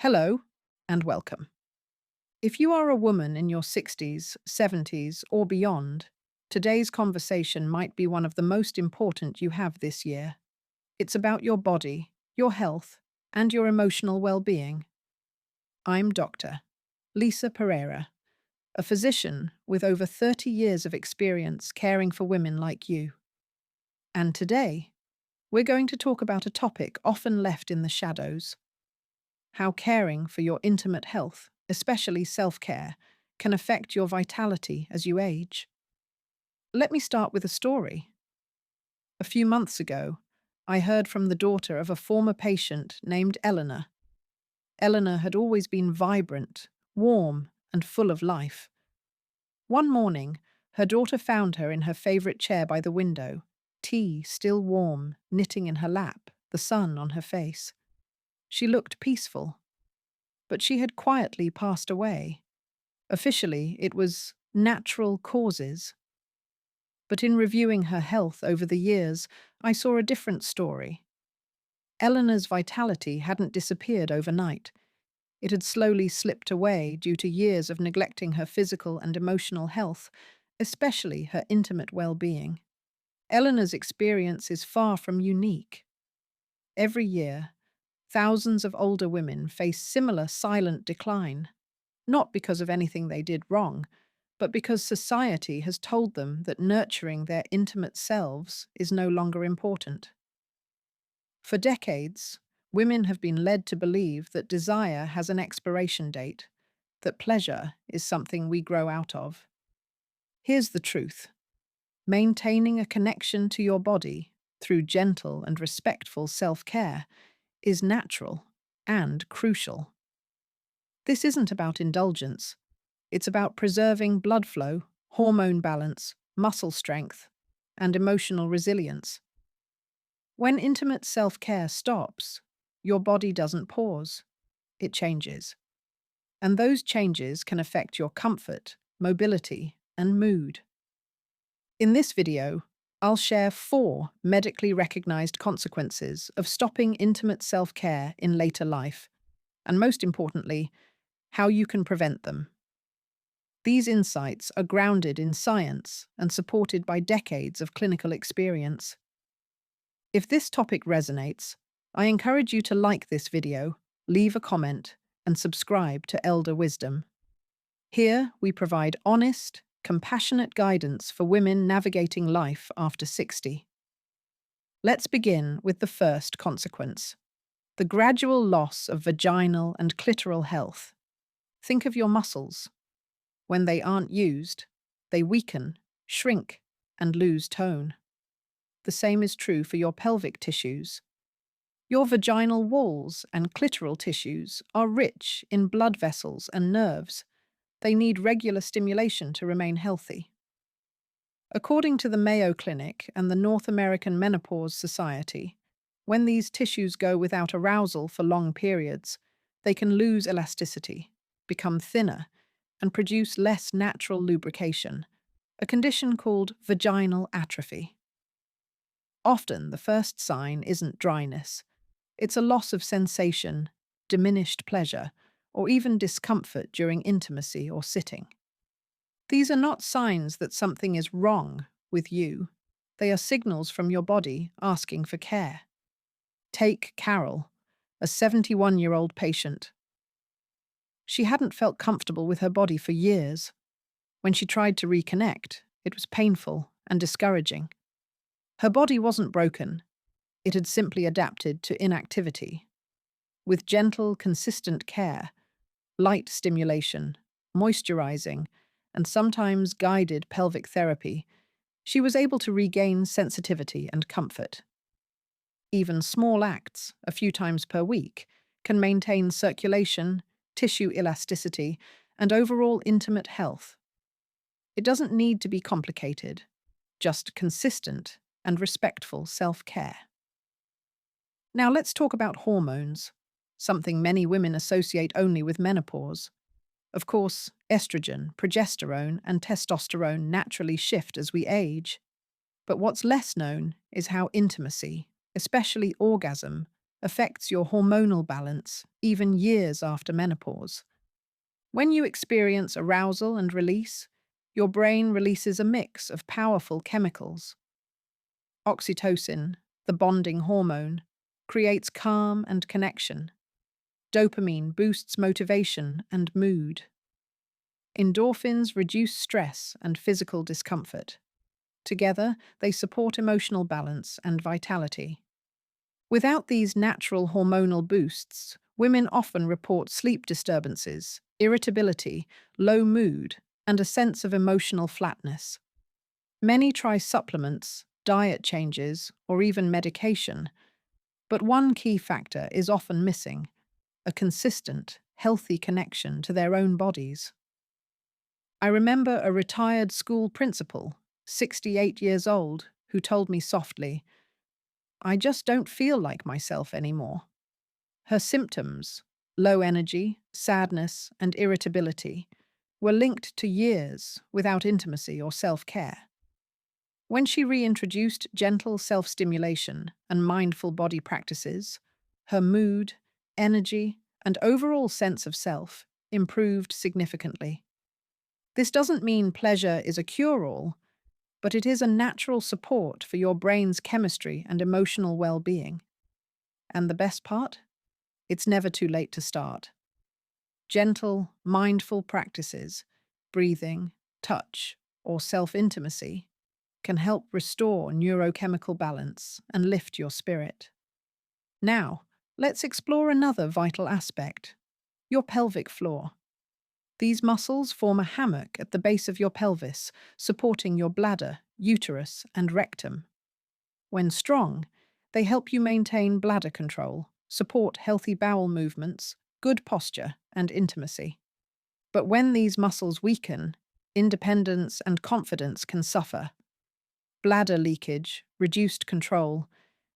Hello and welcome. If you are a woman in your 60s, 70s, or beyond, today's conversation might be one of the most important you have this year. It's about your body, your health, and your emotional well-being. I'm Dr. Lisa Pereira, a physician with over 30 years of experience caring for women like you. And today, we're going to talk about a topic often left in the shadows: how caring for your intimate health, especially self-care, can affect your vitality as you age. Let me start with a story. A few months ago, I heard from the daughter of a former patient named Eleanor. Eleanor had always been vibrant, warm, and full of life. One morning, her daughter found her in her favorite chair by the window, tea still warm, knitting in her lap, the sun on her face. She looked peaceful, but she had quietly passed away. Officially, it was natural causes. But in reviewing her health over the years, I saw a different story. Eleanor's vitality hadn't disappeared overnight. It had slowly slipped away due to years of neglecting her physical and emotional health, especially her intimate well-being. Eleanor's experience is far from unique. Every year, thousands of older women face similar silent decline, not because of anything they did wrong, but because society has told them that nurturing their intimate selves is no longer important. For decades, women have been led to believe that desire has an expiration date, that pleasure is something we grow out of. Here's the truth: maintaining a connection to your body through gentle and respectful self-care is natural and crucial. This isn't about indulgence. It's about preserving blood flow, hormone balance, muscle strength, and emotional resilience. When intimate self-care stops, your body doesn't pause, it changes. And those changes can affect your comfort, mobility, and mood. In this video, I'll share 4 medically recognized consequences of stopping intimate self-care in later life, and most importantly, how you can prevent them. These insights are grounded in science and supported by decades of clinical experience. If this topic resonates, I encourage you to like this video, leave a comment, and subscribe to Elder Wisdom. Here, we provide honest, compassionate guidance for women navigating life after 60. Let's begin with the first consequence: the gradual loss of vaginal and clitoral health. Think of your muscles. When they aren't used, they weaken, shrink, and lose tone. The same is true for your pelvic tissues. Your vaginal walls and clitoral tissues are rich in blood vessels and nerves. They need regular stimulation to remain healthy. According to the Mayo Clinic and the North American Menopause Society, when these tissues go without arousal for long periods, they can lose elasticity, become thinner, and produce less natural lubrication, a condition called vaginal atrophy. Often, the first sign isn't dryness. It's a loss of sensation, diminished pleasure, or even discomfort during intimacy or sitting. These are not signs that something is wrong with you. They are signals from your body asking for care. Take Carol, a 71-year-old patient. She hadn't felt comfortable with her body for years. When she tried to reconnect, it was painful and discouraging. Her body wasn't broken. It had simply adapted to inactivity. With gentle, consistent care, light stimulation, moisturizing, and sometimes guided pelvic therapy, she was able to regain sensitivity and comfort. Even small acts, a few times per week, can maintain circulation, tissue elasticity, and overall intimate health. It doesn't need to be complicated, just consistent and respectful self-care. Now let's talk about hormones, something many women associate only with menopause. Of course, estrogen, progesterone, and testosterone naturally shift as we age. But what's less known is how intimacy, especially orgasm, affects your hormonal balance even years after menopause. When you experience arousal and release, your brain releases a mix of powerful chemicals. Oxytocin, the bonding hormone, creates calm and connection. Dopamine boosts motivation and mood. Endorphins reduce stress and physical discomfort. Together, they support emotional balance and vitality. Without these natural hormonal boosts, women often report sleep disturbances, irritability, low mood, and a sense of emotional flatness. Many try supplements, diet changes, or even medication, but one key factor is often missing: a consistent, healthy connection to their own bodies. I remember a retired school principal, 68 years old, who told me softly, "I just don't feel like myself anymore." Her symptoms, low energy, sadness, and irritability, were linked to years without intimacy or self-care. When she reintroduced gentle self-stimulation and mindful body practices, her mood, energy, and overall sense of self improved significantly. This doesn't mean pleasure is a cure-all, but it is a natural support for your brain's chemistry and emotional well-being. And the best part? It's never too late to start. Gentle, mindful practices, breathing, touch, or self-intimacy can help restore neurochemical balance and lift your spirit. Now, let's explore another vital aspect: your pelvic floor. These muscles form a hammock at the base of your pelvis, supporting your bladder, uterus, and rectum. When strong, they help you maintain bladder control, support healthy bowel movements, good posture, and intimacy. But when these muscles weaken, independence and confidence can suffer. Bladder leakage, reduced control,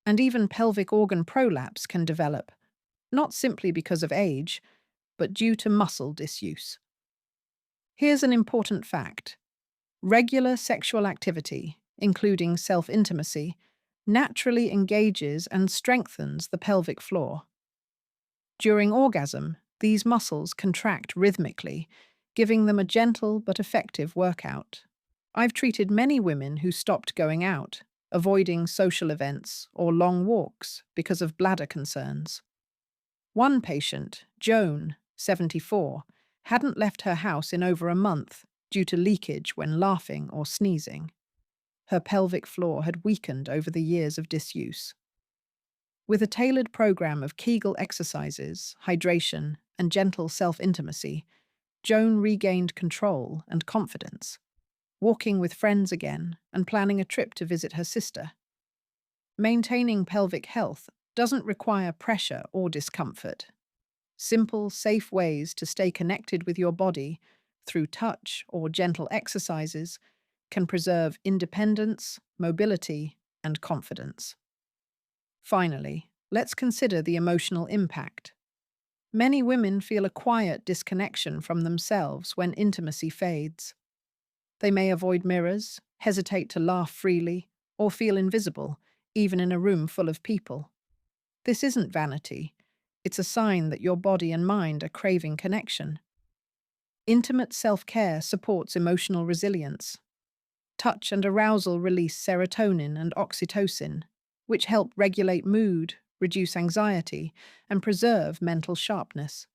and even pelvic organ prolapse can develop, not simply because of age, but due to muscle disuse. Here's an important fact: regular sexual activity, including self-intimacy, naturally engages and strengthens the pelvic floor. During orgasm, these muscles contract rhythmically, giving them a gentle but effective workout. I've treated many women who stopped going out, avoiding social events or long walks because of bladder concerns. One patient, Joan, 74, hadn't left her house in over a month due to leakage when laughing or sneezing. Her pelvic floor had weakened over the years of disuse. With a tailored program of Kegel exercises, hydration, and gentle self-intimacy, Joan regained control and confidence, walking with friends again and planning a trip to visit her sister. Maintaining pelvic health doesn't require pressure or discomfort. Simple, safe ways to stay connected with your body through touch or gentle exercises can preserve independence, mobility, and confidence. Finally, let's consider the emotional impact. Many women feel a quiet disconnection from themselves when intimacy fades. They may avoid mirrors, hesitate to laugh freely, or feel invisible, even in a room full of people. This isn't vanity. It's a sign that your body and mind are craving connection. Intimate self-care supports emotional resilience. Touch and arousal release serotonin and oxytocin, which help regulate mood, reduce anxiety, and preserve mental sharpness.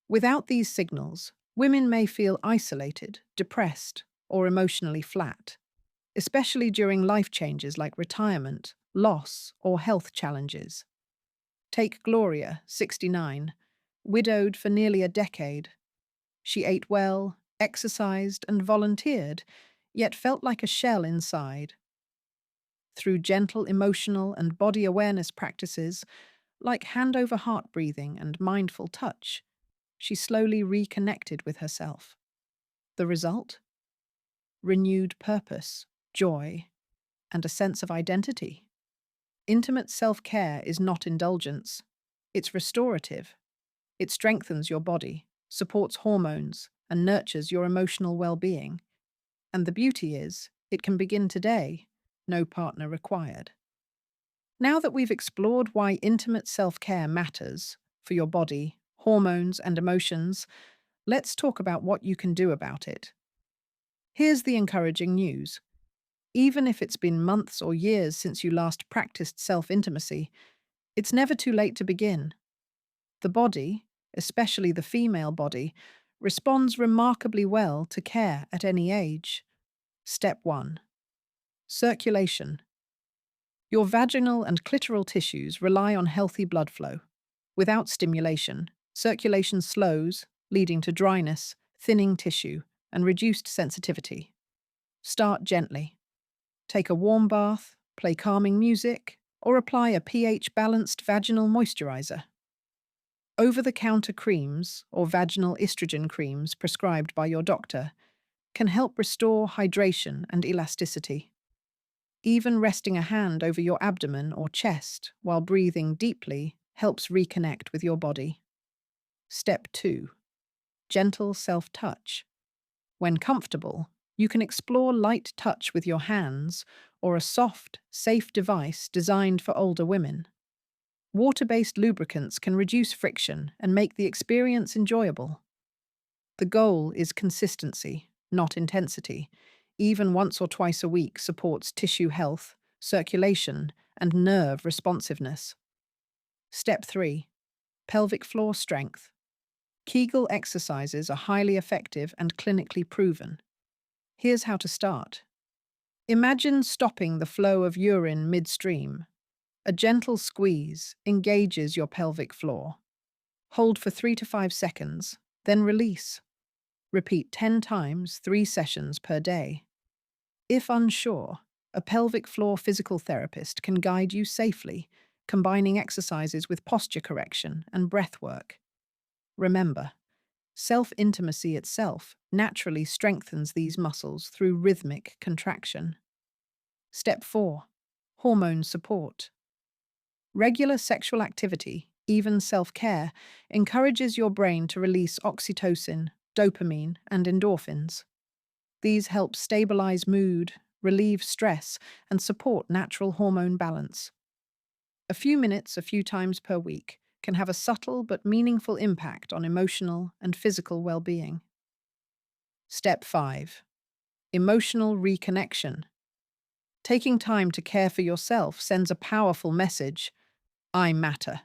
Without these signals, women may feel isolated, depressed, or emotionally flat, especially during life changes like retirement, loss, or health challenges. Take Gloria, 69, widowed for nearly a decade. She ate well, exercised, and volunteered, yet felt like a shell inside. Through gentle emotional and body awareness practices, like hand-over-heart breathing and mindful touch, she slowly reconnected with herself. The result? Renewed purpose, joy, and a sense of identity. Intimate self-care is not indulgence. It's restorative. It strengthens your body, supports hormones, and nurtures your emotional well-being. And the beauty is, it can begin today, no partner required. Now that we've explored why intimate self-care matters for your body, hormones, and emotions, let's talk about what you can do about it. Here's the encouraging news. Even if it's been months or years since you last practiced self-intimacy, it's never too late to begin. The body, especially the female body, responds remarkably well to care at any age. Step 1. Circulation. Your vaginal and clitoral tissues rely on healthy blood flow. Without stimulation, circulation slows, leading to dryness, thinning tissue, and reduced sensitivity. Start gently. Take a warm bath, play calming music, or apply a pH-balanced vaginal moisturizer. Over-the-counter creams or vaginal estrogen creams prescribed by your doctor can help restore hydration and elasticity. Even resting a hand over your abdomen or chest while breathing deeply helps reconnect with your body. Step 2. Gentle self-touch. When comfortable, you can explore light touch with your hands or a soft, safe device designed for older women. Water-based lubricants can reduce friction and make the experience enjoyable. The goal is consistency, not intensity. Even once or twice a week supports tissue health, circulation, and nerve responsiveness. Step 3. Pelvic floor strength. Kegel exercises are highly effective and clinically proven. Here's how to start. Imagine stopping the flow of urine midstream. A gentle squeeze engages your pelvic floor. Hold for 3 to 5 seconds, then release. Repeat 10 times, 3 sessions per day. If unsure, a pelvic floor physical therapist can guide you safely, combining exercises with posture correction and breath work. Remember, self-intimacy itself naturally strengthens these muscles through rhythmic contraction. Step 4. Hormone support. Regular sexual activity, even self-care, encourages your brain to release oxytocin, dopamine, and endorphins. These help stabilize mood, relieve stress, and support natural hormone balance. A few minutes a few times per week can have a subtle but meaningful impact on emotional and physical well-being. Step 5. Emotional reconnection. Taking time to care for yourself sends a powerful message. I matter.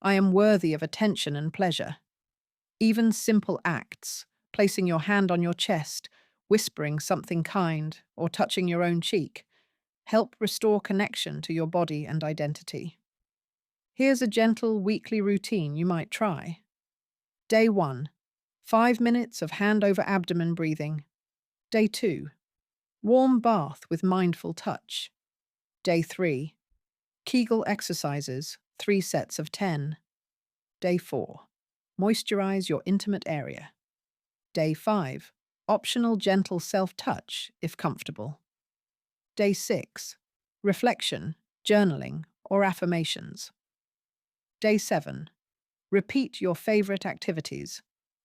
I am worthy of attention and pleasure. Even simple acts, placing your hand on your chest, whispering something kind, or touching your own cheek, help restore connection to your body and identity. Here's a gentle weekly routine you might try. Day 1. 5 minutes of hand over abdomen breathing. Day 2. Warm bath with mindful touch. Day 3. Kegel exercises, 3 sets of 10. Day 4. Moisturize your intimate area. Day 5. Optional gentle self-touch, if comfortable. Day 6. Reflection, journaling, or affirmations. Day 7. Repeat your favorite activities.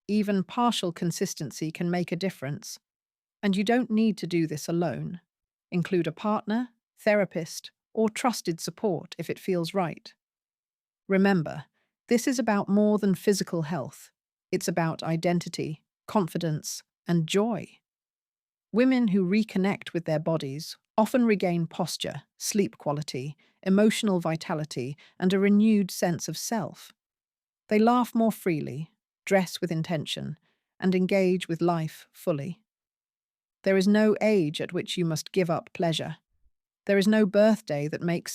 Even partial consistency can make a difference. And you don't need to do this alone. Include a partner, therapist, or trusted support if it feels right. Remember, this is about more than physical health. It's about identity, confidence, and joy. Women who reconnect with their bodies often regain posture, sleep quality, emotional vitality, and a renewed sense of self. They laugh more freely, dress with intention, and engage with life fully. There is no age at which you must give up pleasure. There is no birthday that makes